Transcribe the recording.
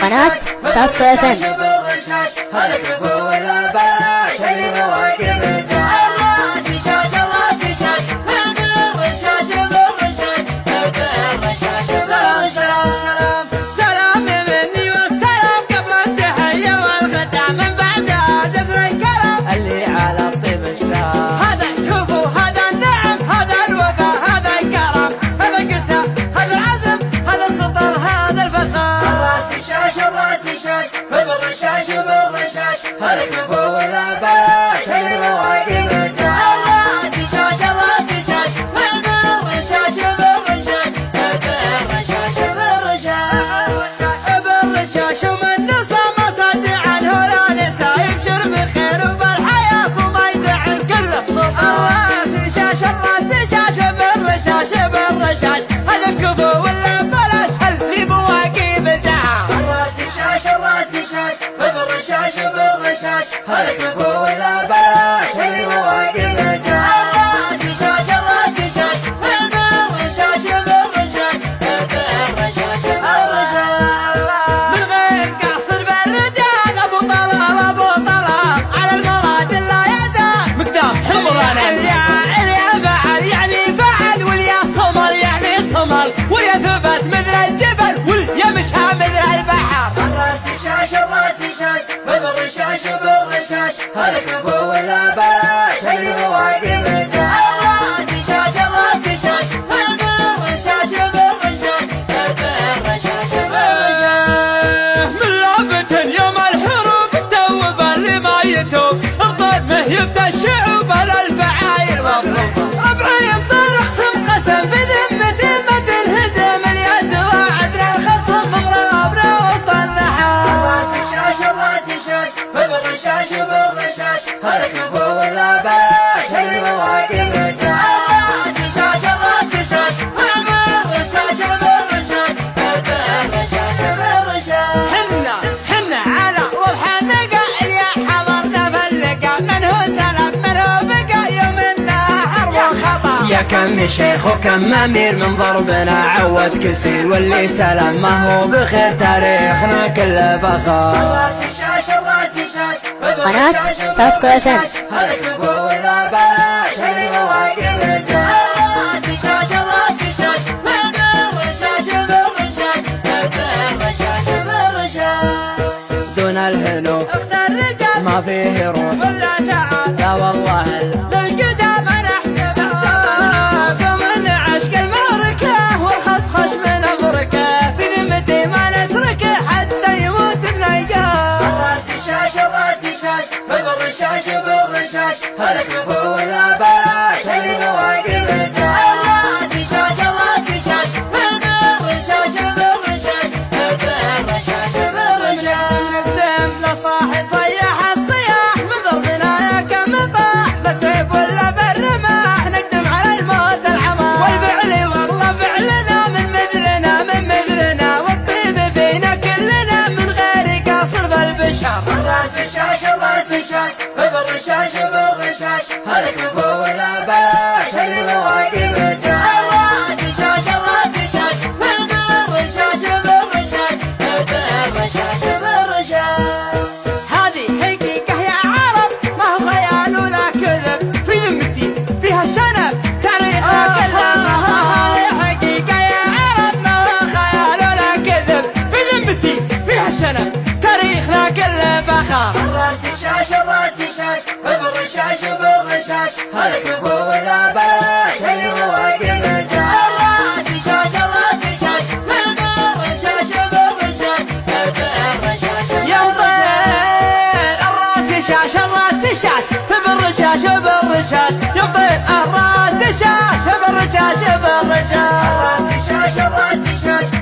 قناة ساسكو FM. يبدا الشعوب على الفعايل ابراهيم طارق سم قسم في ذمتي ما تنهزم اليد وعدنا الخصم مغربنا وسط النحاس راسي شاش بالرشاش بالرشاش هلك فوق اللاباش اللي مواقف راسي شاش بالرشاش بالرشاش حنا على وضح النقا يا حضرنا فلقا من هو سلام من هو بقى يومنا حرب وخطا يا كم شيخ وكم امير من ضربنا عود كسير واللي سلام ما هو بخير تاريخنا كله فخر راسي شاش قناة ساسكو FM. هلك فوق اللاباش اللي مواقف دون الهنو اختار رجال ما فيه روح ولا تعال لا والله للقدام نحسبها فمن عشق المعركة والخصخش من أبركة بذمتي ما نتركه حتى يموت النجاة راسي شاش بالرشاش هلك فوق اللاباش اللي مواقف راسي شاش نقدم لصاحي صيح الصياح من ضربنا يا كم طاح بالسيف ولا بالرماح نقدم على الموت العمى والفعل والله فعلنا من مثلنا والطيب فينا كلنا من غير قاصر بالبشر راسي شاش بالرشاش هلك فوق اللاباش اللي مواقف راسي شاش هذه حقيقة يا عرب ما هو خيال ولا كذب في ذمتي فيها الشنب تاريخنا كذب هذه حقيقة يا عرب ما هو خيال ولا كذب في ذمتي فيها الشنب تاريخنا كله فخر راسي شاش بالرشاش هلك فوق اللاباش اللي مواقف راسي شاش يا طير الراس شاش بالرشاش يا طير الراس شاش بالرشاش راسي شاش